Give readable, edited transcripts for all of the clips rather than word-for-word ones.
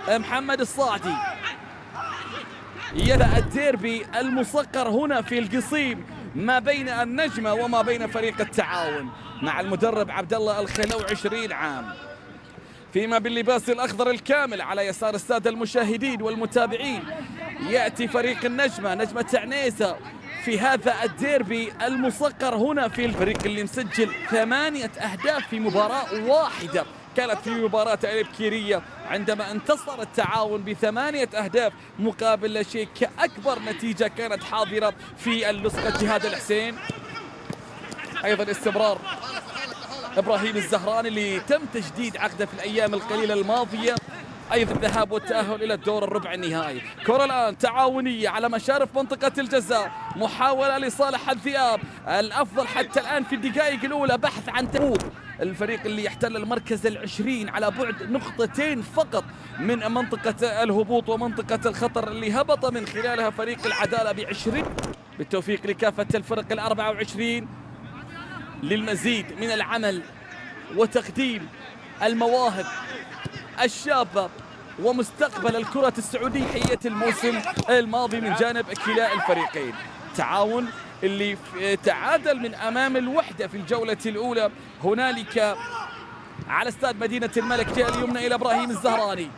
محمد الصاعدي. يبدأ الديربي المصقر هنا في القصيم ما بين النجمة وما بين فريق التعاون مع المدرب عبد الله الخلو 20 عام، فيما باللباس الأخضر الكامل على يسار السادة المشاهدين والمتابعين يأتي فريق النجمة، نجمة عنيزة، في هذا الديربي المصقر هنا في الفريق اللي مسجل 8 أهداف في مباراة واحدة كانت في مباراة الإبكيرية عندما انتصر التعاون ب8 أهداف مقابل لا شيء، كأكبر نتيجة كانت حاضرة في النسخة. جهاد الحسين أيضا استمرار إبراهيم الزهراني اللي تم تجديد عقده في الأيام القليلة الماضية، أيضا الذهاب والتأهل إلى الدور الربع النهائي. كرة الآن تعاونية على مشارف منطقة الجزاء، محاولة لصالح الذئاب، الأفضل حتى الآن في الدقائق الأولى بحث عن تفوق الفريق اللي يحتل المركز 20 على بعد نقطتين فقط من منطقة الهبوط ومنطقة الخطر اللي هبط من خلالها فريق العدالة ب20. بالتوفيق لكافة الفرق 24 للمزيد من العمل وتقديم المواهب الشابة ومستقبل الكرة السعودية حية الموسم الماضي من جانب كلا الفريقين. تعاون اللي تعادل من أمام الوحدة في الجولة الأولى هنالك على استاد مدينة الملك. جاء اليمنى إلى إبراهيم الزهراني،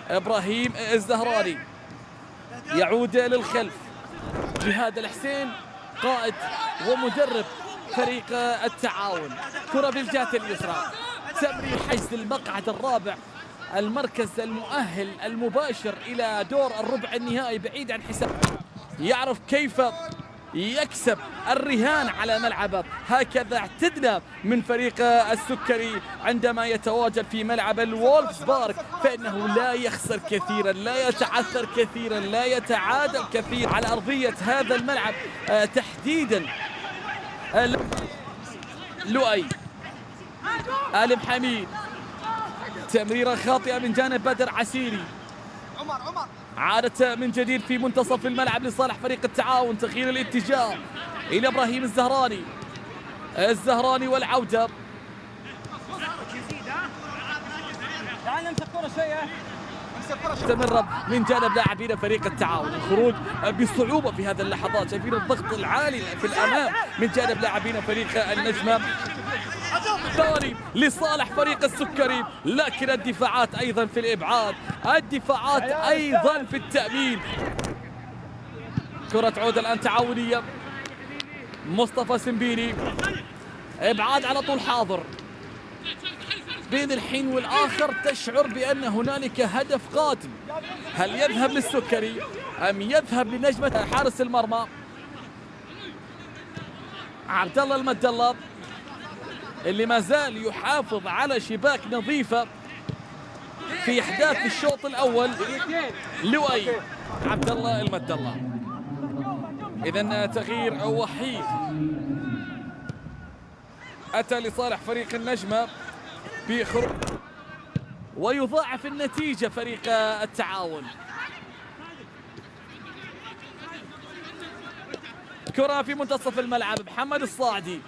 إبراهيم الزهراني يعود للخلف. جهاد الحسين قائد ومدرب فريق التعاون، كرة بالجهة اليسرى، تمرير حجز المقعد الرابع، المركز المؤهل المباشر إلى دور الربع النهائي بعيد عن حساب. يعرف كيف يكسب الرهان على ملعبه، هكذا اعتدنا من فريق السكري عندما يتواجد في ملعب الوولفز بارك، فإنه لا يخسر كثيرا، لا يتعثر كثيرا، لا يتعادل كثيرا على أرضية هذا الملعب تحديدا. لؤي، آلم حميد، تمريرة خاطئة من جانب بدر عسيري، عادت من جديد في منتصف الملعب لصالح فريق التعاون. تغيير الاتجاه إلى إبراهيم الزهراني، الزهراني والعودة. استمر من جانب لاعبين فريق التعاون، الخروج بصعوبة في هذه اللحظات، شايفين الضغط العالي في الأمام من جانب لاعبين فريق النجمة. ثاني لصالح فريق السكري، لكن الدفاعات أيضا في الإبعاد، الدفاعات أيضا في التأمين. كرة عودة الآن تعاونية، مصطفى سمبيني، إبعاد على طول حاضر. بين الحين والآخر تشعر بأن هنالك هدف قاتل، هل يذهب للسكري أم يذهب لنجمة حارس المرمى؟ عبد الله المد الله اللي ما زال يحافظ على شباك نظيفة في إحداث الشوط الأول. لؤي، عبد الله المد الله. إذن تغيير وحيد أتى لصالح فريق النجمة بخروج ويضاعف النتيجة فريق التعاون. كرة في منتصف الملعب، محمد الصاعدي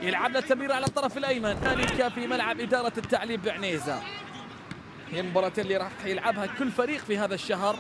يلعب له تمرير على الطرف الأيمن، ذلك في ملعب إدارة التعليم بعنيزة. هي المباراة اللي راح يلعبها كل فريق في هذا الشهر.